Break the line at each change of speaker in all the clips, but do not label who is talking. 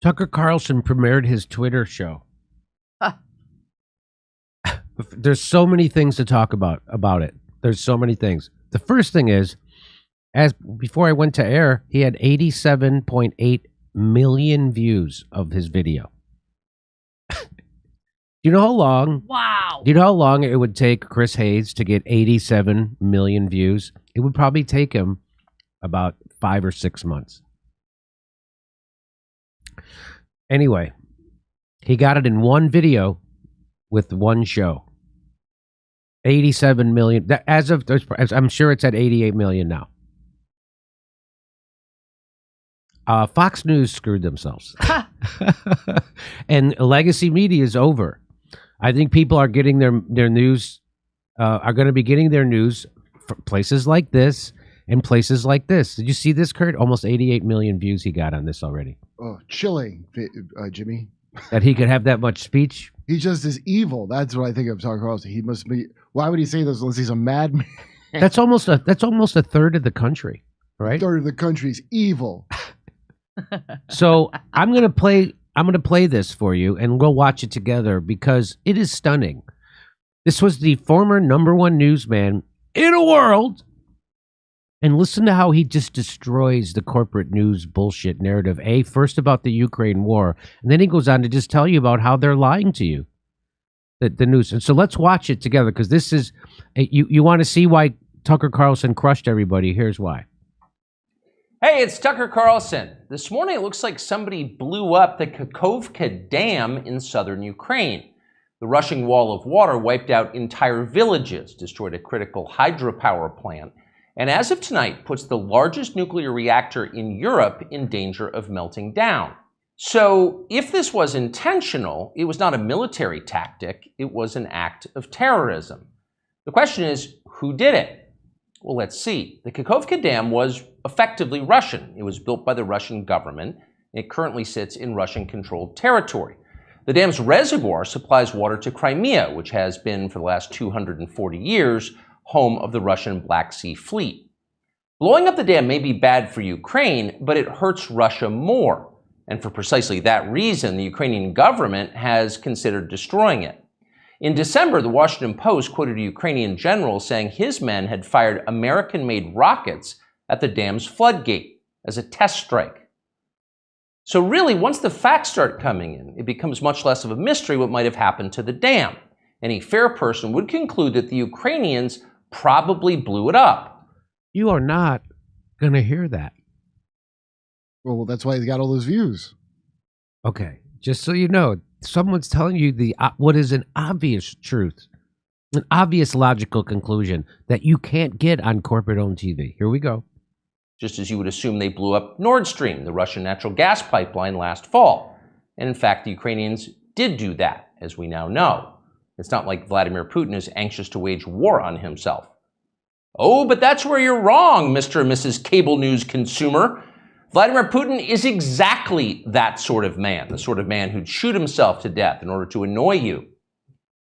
Tucker Carlson premiered his Twitter show.
Huh.
There's so many things to talk about it. There's so many things. The first thing is, before I went to air, he had 87.8 million views of his video. Do you know how long?
Wow.
Do you know how long it would take Chris Hayes to get 87 million views? It would probably take him about 5 or 6 months. Anyway, he got it in one video with one show. 87 million. I'm sure it's at 88 million now. Fox News screwed themselves. And legacy media is over. I think people are getting their news, are going to be getting their news from places like this and places like this. Did you see this, Kurt? Almost 88 million views he got on this already.
Oh, chilling, Jimmy.
That he could have that much speech.
He just is evil. That's what I think of Tucker Carlson. He must be. Why would he say this unless he's a madman?
That's almost a third of the country, right?
A third of the country's evil.
So I'm gonna play this for you, and we'll watch it together because it is stunning. This was the former #1 newsman in the world. And listen to how he just destroys the corporate news bullshit narrative. First about the Ukraine war, and then he goes on to just tell you about how they're lying to you. The news. And so let's watch it together because this is, you want to see why Tucker Carlson crushed everybody. Here's why.
Hey, it's Tucker Carlson. This morning it looks like somebody blew up the Kakhovka Dam in southern Ukraine. The rushing wall of water wiped out entire villages, destroyed a critical hydropower plant, and as of tonight, puts the largest nuclear reactor in Europe in danger of melting down. So, if this was intentional, it was not a military tactic, it was an act of terrorism. The question is, who did it? Well, let's see. The Kakhovka Dam was effectively Russian. It was built by the Russian government. It currently sits in Russian-controlled territory. The dam's reservoir supplies water to Crimea, which has been, for the last 240 years, home of the Russian Black Sea Fleet. Blowing up the dam may be bad for Ukraine, but it hurts Russia more. And for precisely that reason, the Ukrainian government has considered destroying it. In December, the Washington Post quoted a Ukrainian general saying his men had fired American-made rockets at the dam's floodgate as a test strike. So really, once the facts start coming in, it becomes much less of a mystery what might have happened to the dam. Any fair person would conclude that the Ukrainians probably blew it up.
You are not going to hear that.
Well, that's why he got all those views.
Okay, just so you know, someone's telling you what is an obvious truth, an obvious logical conclusion that you can't get on corporate-owned TV. Here we go.
Just as you would assume they blew up Nord Stream, the Russian natural gas pipeline, last fall. And in fact, the Ukrainians did do that, as we now know. It's not like Vladimir Putin is anxious to wage war on himself. Oh, but that's where you're wrong, Mr. and Mrs. Cable News consumer. Vladimir Putin is exactly that sort of man, the sort of man who'd shoot himself to death in order to annoy you.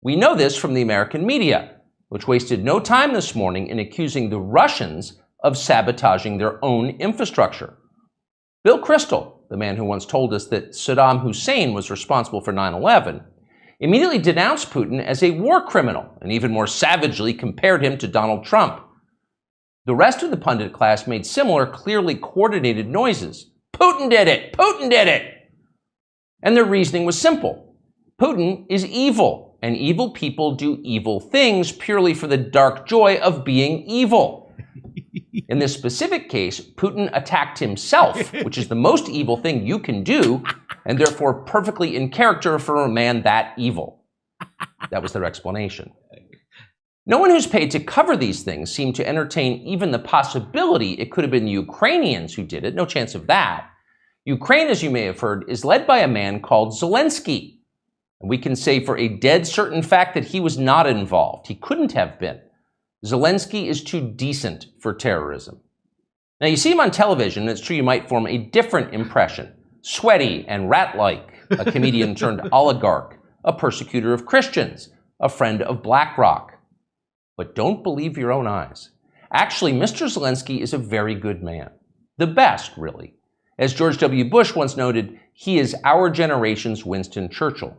We know this from the American media, which wasted no time this morning in accusing the Russians of sabotaging their own infrastructure. Bill Kristol, the man who once told us that Saddam Hussein was responsible for 9/11, immediately denounced Putin as a war criminal and even more savagely compared him to Donald Trump. The rest of the pundit class made similar, clearly coordinated noises. Putin did it! Putin did it! And their reasoning was simple. Putin is evil, and evil people do evil things purely for the dark joy of being evil. In this specific case, Putin attacked himself, which is the most evil thing you can do, and therefore perfectly in character for a man that evil. That was their explanation. No one who's paid to cover these things seemed to entertain even the possibility it could have been the Ukrainians who did it. No chance of that. Ukraine, as you may have heard, is led by a man called Zelensky. And we can say for a dead certain fact that he was not involved. He couldn't have been. Zelensky is too decent for terrorism. Now, you see him on television, and it's true you might form a different impression. Sweaty and rat-like, a comedian turned oligarch, a persecutor of Christians, a friend of BlackRock. But don't believe your own eyes. Actually, Mr. Zelensky is a very good man. The best, really. As George W. Bush once noted, he is our generation's Winston Churchill.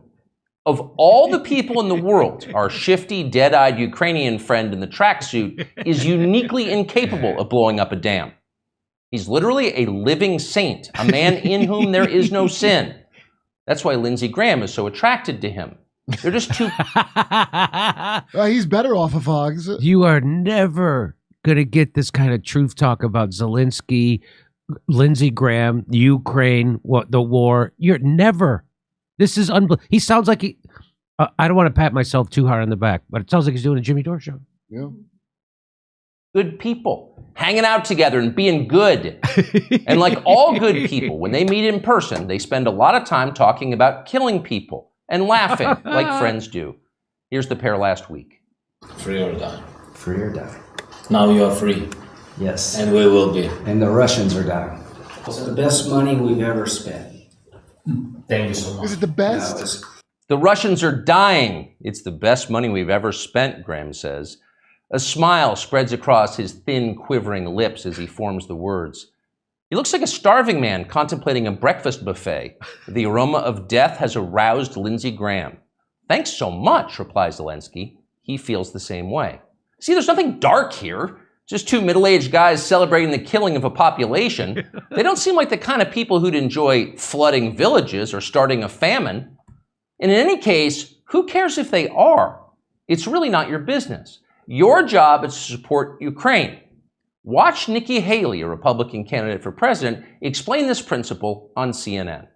Of all the people in the world, our shifty, dead-eyed Ukrainian friend in the tracksuit is uniquely incapable of blowing up a dam. He's literally a living saint, a man in whom there is no sin. That's why Lindsey Graham is so attracted to him. They're just too...
He's better off of Fox.
You are never going to get this kind of truth talk about Zelensky, Lindsey Graham, Ukraine, the war. You're never... This is unbelievable. He sounds like he... I don't want to pat myself too hard on the back, but it sounds like he's doing a Jimmy Dore show.
Yeah.
Good people, hanging out together and being good. And like all good people, when they meet in person, they spend a lot of time talking about killing people and laughing like friends do. Here's the pair last week.
Free or die.
Free or die.
Now you are free.
Yes.
And we will be.
And the Russians are dying.
It's the best money we've ever spent.
Thank you so much.
Is it the best?
No,
The Russians are dying. It's the best money we've ever spent, Graham says. A smile spreads across his thin, quivering lips as he forms the words. He looks like a starving man contemplating a breakfast buffet. The aroma of death has aroused Lindsey Graham. Thanks so much, replies Zelensky. He feels the same way. See, there's nothing dark here. Just two middle-aged guys celebrating the killing of a population. They don't seem like the kind of people who'd enjoy flooding villages or starting a famine. And in any case, who cares if they are? It's really not your business. Your job is to support Ukraine. Watch Nikki Haley, a Republican candidate for president, explain this principle on CNN.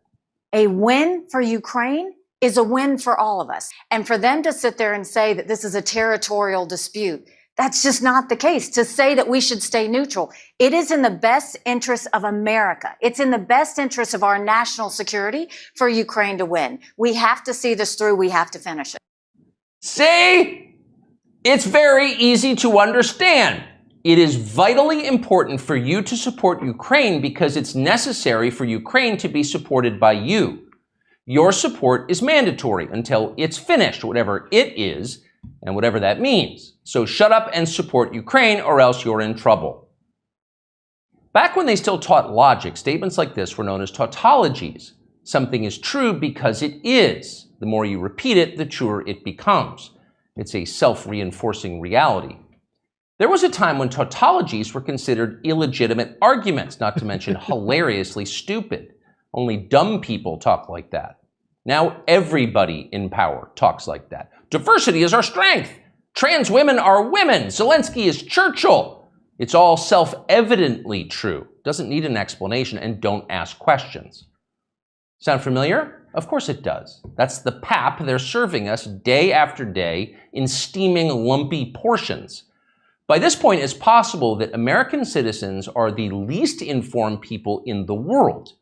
A win for Ukraine is a win for all of us. And for them to sit there and say that this is a territorial dispute, that's just not the case. To say that we should stay neutral, it is in the best interest of America. It's in the best interest of our national security for Ukraine to win. We have to see this through. We have to finish it.
See? It's very easy to understand. It is vitally important for you to support Ukraine because it's necessary for Ukraine to be supported by you. Your support is mandatory until it's finished, whatever it is, and whatever that means. So shut up and support Ukraine or else you're in trouble. Back when they still taught logic, statements like this were known as tautologies. Something is true because it is. The more you repeat it, the truer it becomes. It's a self-reinforcing reality. There was a time when tautologies were considered illegitimate arguments, not to mention hilariously stupid. Only dumb people talk like that. Now everybody in power talks like that. Diversity is our strength. Trans women are women. Zelensky is Churchill. It's all self-evidently true. Doesn't need an explanation, and don't ask questions. Sound familiar? Of course it does. That's the pap they're serving us day after day in steaming, lumpy portions. By this point, it's possible that American citizens are the least informed people in the world.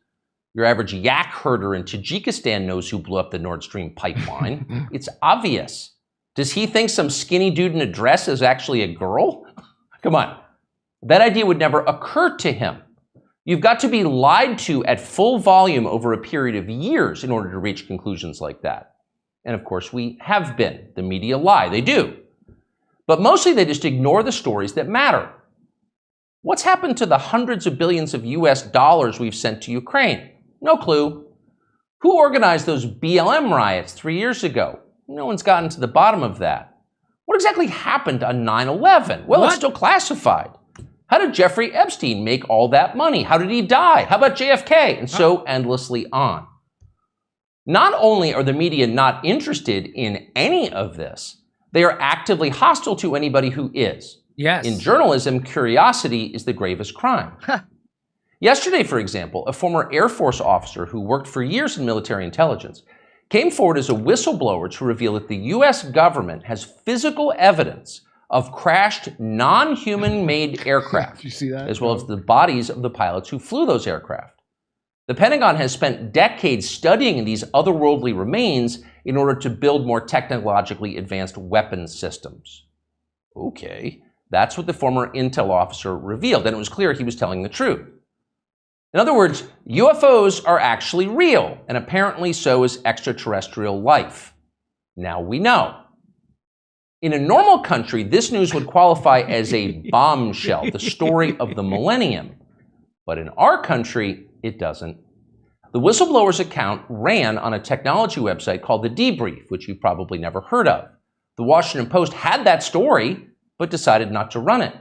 Your average yak herder in Tajikistan knows who blew up the Nord Stream pipeline. It's obvious. Does he think some skinny dude in a dress is actually a girl? Come on. That idea would never occur to him. You've got to be lied to at full volume over a period of years in order to reach conclusions like that. And of course, we have been. The media lie. They do. But mostly they just ignore the stories that matter. What's happened to the hundreds of billions of US dollars we've sent to Ukraine? No clue. Who organized those BLM riots 3 years ago? No one's gotten to the bottom of that. What exactly happened on 9/11? Well, it's still classified. How did Jeffrey Epstein make all that money? How did he die? How about JFK? And so endlessly on. Not only are the media not interested in any of this, they are actively hostile to anybody who is.
Yes.
In journalism, curiosity is the gravest crime. Yesterday, for example, a former Air Force officer who worked for years in military intelligence came forward as a whistleblower to reveal that the U.S. government has physical evidence of crashed non-human-made aircraft,
Did you see that?
as well as the bodies of the pilots who flew those aircraft. The Pentagon has spent decades studying these otherworldly remains in order to build more technologically advanced weapons systems. Okay, that's what the former intel officer revealed, and it was clear he was telling the truth. In other words, UFOs are actually real, and apparently so is extraterrestrial life. Now we know. In a normal country, this news would qualify as a bombshell, the story of the millennium. But in our country, it doesn't. The whistleblower's account ran on a technology website called The Debrief, which you've probably never heard of. The Washington Post had that story, but decided not to run it.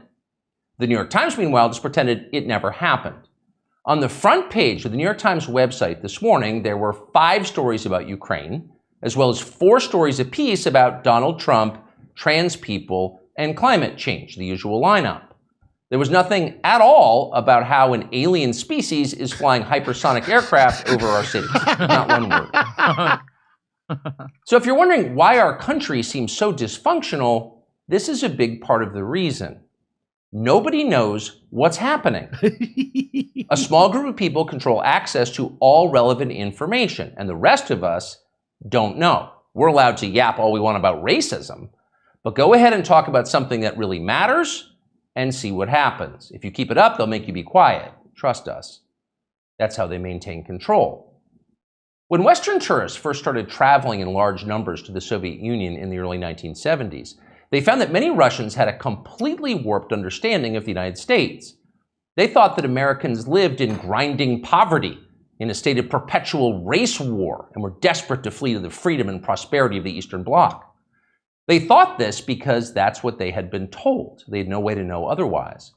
The New York Times, meanwhile, just pretended it never happened. On the front page of the New York Times website this morning, there were 5 stories about Ukraine, as well as 4 stories apiece about Donald Trump, trans people, and climate change, the usual lineup. There was nothing at all about how an alien species is flying hypersonic aircraft over our cities. Not one word. So if you're wondering why our country seems so dysfunctional, this is a big part of the reason. Nobody knows what's happening. A small group of people control access to all relevant information, and the rest of us don't know. We're allowed to yap all we want about racism, but go ahead and talk about something that really matters and see what happens. If you keep it up, they'll make you be quiet. Trust us. That's how they maintain control. When Western tourists first started traveling in large numbers to the Soviet Union in the early 1970s, they found that many Russians had a completely warped understanding of the United States. They thought that Americans lived in grinding poverty, in a state of perpetual race war, and were desperate to flee to the freedom and prosperity of the Eastern Bloc. They thought this because that's what they had been told. They had no way to know otherwise.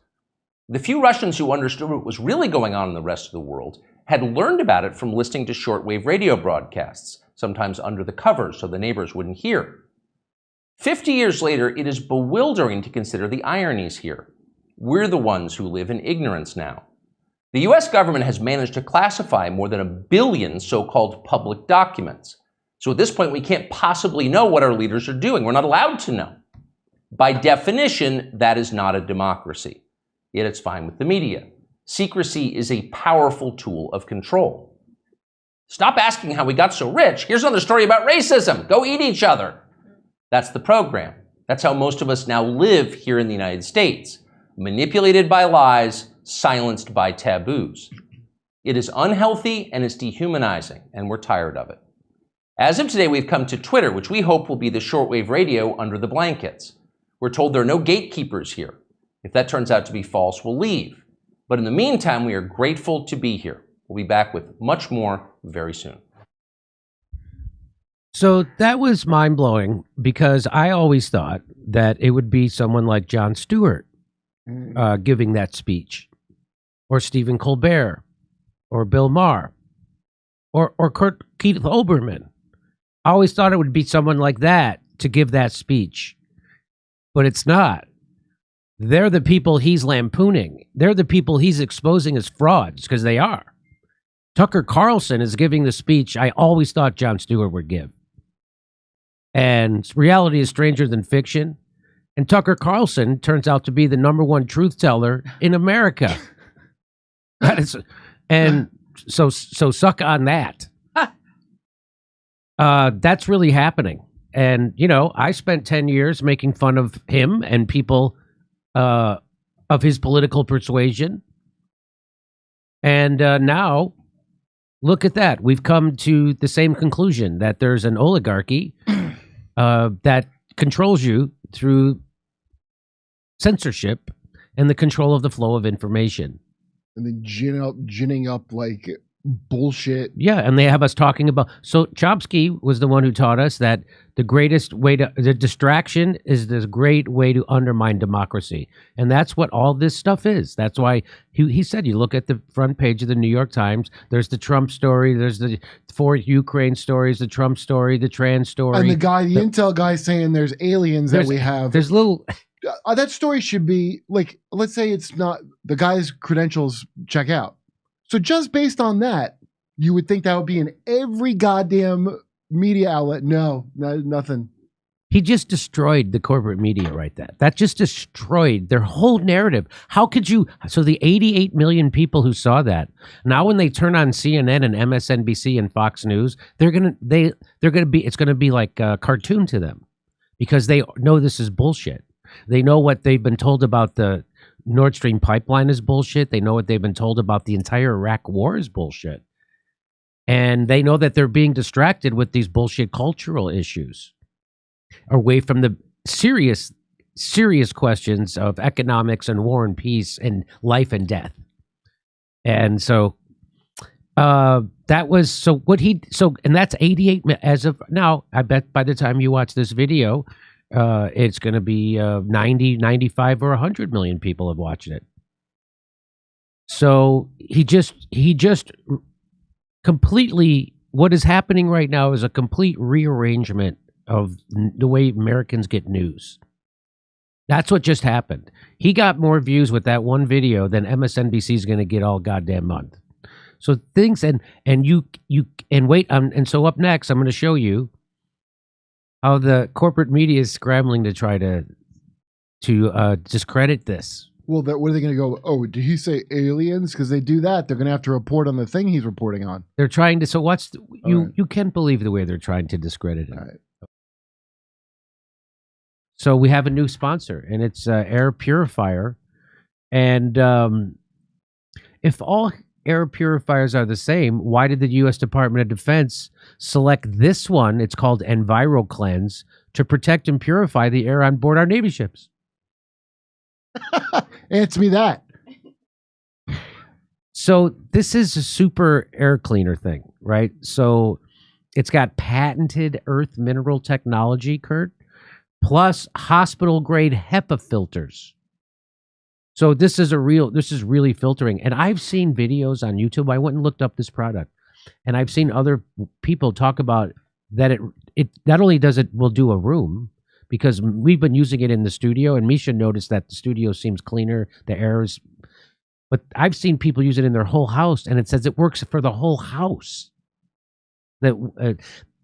The few Russians who understood what was really going on in the rest of the world had learned about it from listening to shortwave radio broadcasts, sometimes under the covers so the neighbors wouldn't hear. 50 years later, it is bewildering to consider the ironies here. We're the ones who live in ignorance now. The US government has managed to classify more than 1 billion so-called public documents. So at this point, we can't possibly know what our leaders are doing. We're not allowed to know. By definition, that is not a democracy. Yet it's fine with the media. Secrecy is a powerful tool of control. Stop asking how we got so rich. Here's another story about racism. Go eat each other. That's the program. That's how most of us now live here in the United States. Manipulated by lies, silenced by taboos. It is unhealthy and it's dehumanizing, and we're tired of it. As of today, we've come to Twitter, which we hope will be the shortwave radio under the blankets. We're told there are no gatekeepers here. If that turns out to be false, we'll leave. But in the meantime, we are grateful to be here. We'll be back with much more very soon.
So that was mind-blowing because I always thought that it would be someone like Jon Stewart giving that speech, or Stephen Colbert, or Bill Maher, or Keith Olbermann. I always thought it would be someone like that to give that speech, but it's not. They're the people he's lampooning. They're the people he's exposing as frauds, because they are. Tucker Carlson is giving the speech I always thought Jon Stewart would give. And reality is stranger than fiction. And Tucker Carlson turns out to be the #1 truth teller in America. And so suck on that. That's really happening. And, you know, I spent 10 years making fun of him and people of his political persuasion. And now, look at that. We've come to the same conclusion, that there's an oligarchy that controls you through censorship and the control of the flow of information.
And then ginning up like bullshit.
Yeah, and they have us talking about... So Chomsky was the one who taught us that the greatest way to... The distraction is this great way to undermine democracy. And that's what all this stuff is. That's why he said, you look at the front page of the New York Times, there's the Trump story, there's the 4 Ukraine stories, the Trump story, the trans story.
And the intel guy saying there's aliens that we have.
There's little...
That story should be, like, let's say it's not... The guy's credentials check out. So just based on that, you would think that would be in every goddamn media outlet. No, nothing.
He just destroyed the corporate media right there. That just destroyed their whole narrative. How could you? So the 88 million people who saw that, now when they turn on CNN and MSNBC and Fox News, they're gonna be, it's gonna be like a cartoon to them, because they know this is bullshit. They know what they've been told about the Nord Stream pipeline is bullshit. They know what they've been told about the entire Iraq war is bullshit. And they know that they're being distracted with these bullshit cultural issues away from the serious questions of economics and war and peace and life and death. And so that was so what he so and that's 88 as of now. I bet by the time you watch this video, it's going to be 90, 95, or 100 million people have watched it. So he just completely, what is happening right now is a complete rearrangement of the way Americans get news. That's what just happened. He got more views with that one video than MSNBC is going to get all goddamn month. So things and you wait and so up next I'm going to show you how the corporate media is scrambling to try to discredit this.
Well, what are they going to go? Oh, did he say aliens? Because they do that, they're going to have to report on the thing he's reporting on.
They're trying to. So what's
right.
You can't believe the way they're trying to discredit it.
All right.
So we have a new sponsor, and it's Air Purifier. And if all air purifiers are the same, why did the U.S. Department of Defense select this one? It's called EnviroCleanse to protect and purify the air on board our Navy ships.
Answer me that.
So this is a super air cleaner thing, right? So it's got patented earth mineral technology, Kurt, plus hospital grade HEPA filters. So this is really filtering. And I've seen videos on YouTube. I went and looked up this product, and I've seen other people talk about that it not only will do a room, because we've been using it in the studio, and Misha noticed that the studio seems cleaner, the air is, but I've seen people use it in their whole house, and it says it works for the whole house. That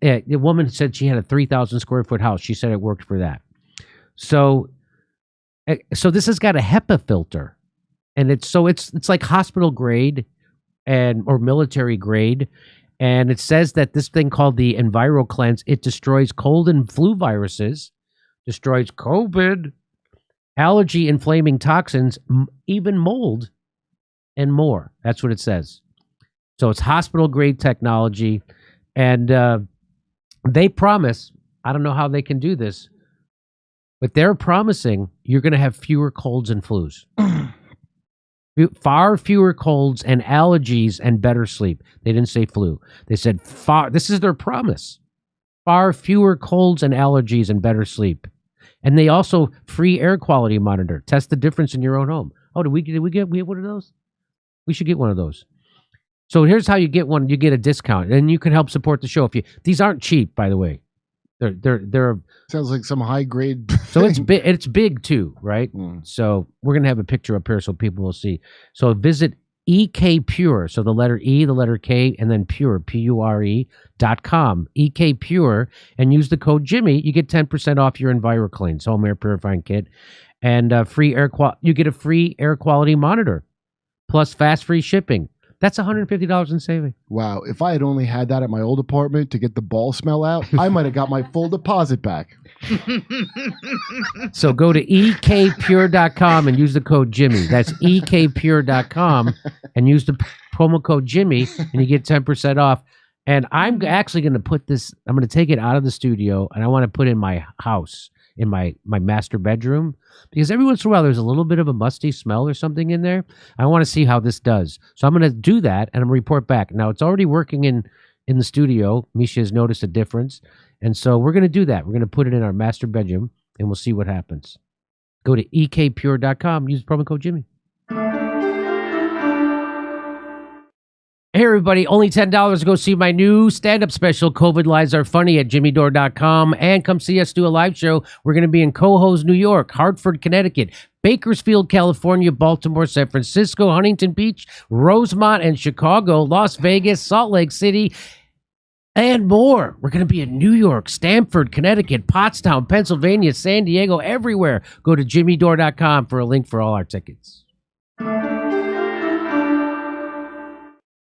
the woman said she had a 3,000 square foot house. She said it worked for that. So this has got a HEPA filter, and it's like hospital grade or military grade. And it says that this thing called the EnviroCleanse, it destroys cold and flu viruses, destroys COVID, allergy inflaming toxins, even mold, and more. That's what it says. So it's hospital grade technology. And they promise, I don't know how they can do this, but they're promising you're going to have fewer colds and flus. Far fewer colds and allergies and better sleep. They didn't say flu. They said this is their promise. Far fewer colds and allergies and better sleep. And they also free air quality monitor. Test the difference in your own home. Oh, did we get one of those? We should get one of those. So here's how you get one. You get a discount, and you can help support the show. These aren't cheap, by the way. They're
sounds like some high grade.
So it's big. It's big too, right?
Mm.
So we're gonna have a picture up here so people will see. So visit EK Pure. So the letter E, the letter K, and then Pure PURE.com. EK Pure, and use the code Jimmy. You get 10% off your EnviroCleanse home air purifying kit, and you get a free air quality monitor, plus fast free shipping. That's $150 in saving.
Wow. If I had only had that at my old apartment to get the ball smell out, I might have got my full deposit back.
So go to ekpure.com and use the code Jimmy. That's ekpure.com and use the promo code Jimmy, and you get 10% off. And I'm actually going to put this, I'm going to take it out of the studio, and I want to put it in my house, in my master bedroom, because every once in a while there's a little bit of a musty smell or something in there. I want to see how this does. So I'm going to do that, and I'm going to report back. Now, it's already working in the studio. Misha has noticed a difference. And so we're going to do that. We're going to put it in our master bedroom, and we'll see what happens. Go to ekpure.com. Use promo code Jimmy. Hey, everybody, only $10 to go see my new stand-up special, COVID Lies Are Funny, at jimmydore.com. And come see us do a live show. We're going to be in Cohoes, New York, Hartford, Connecticut, Bakersfield, California, Baltimore, San Francisco, Huntington Beach, Rosemont, and Chicago, Las Vegas, Salt Lake City, and more. We're going to be in New York, Stamford, Connecticut, Pottstown, Pennsylvania, San Diego, everywhere. Go to jimmydore.com for a link for all our tickets.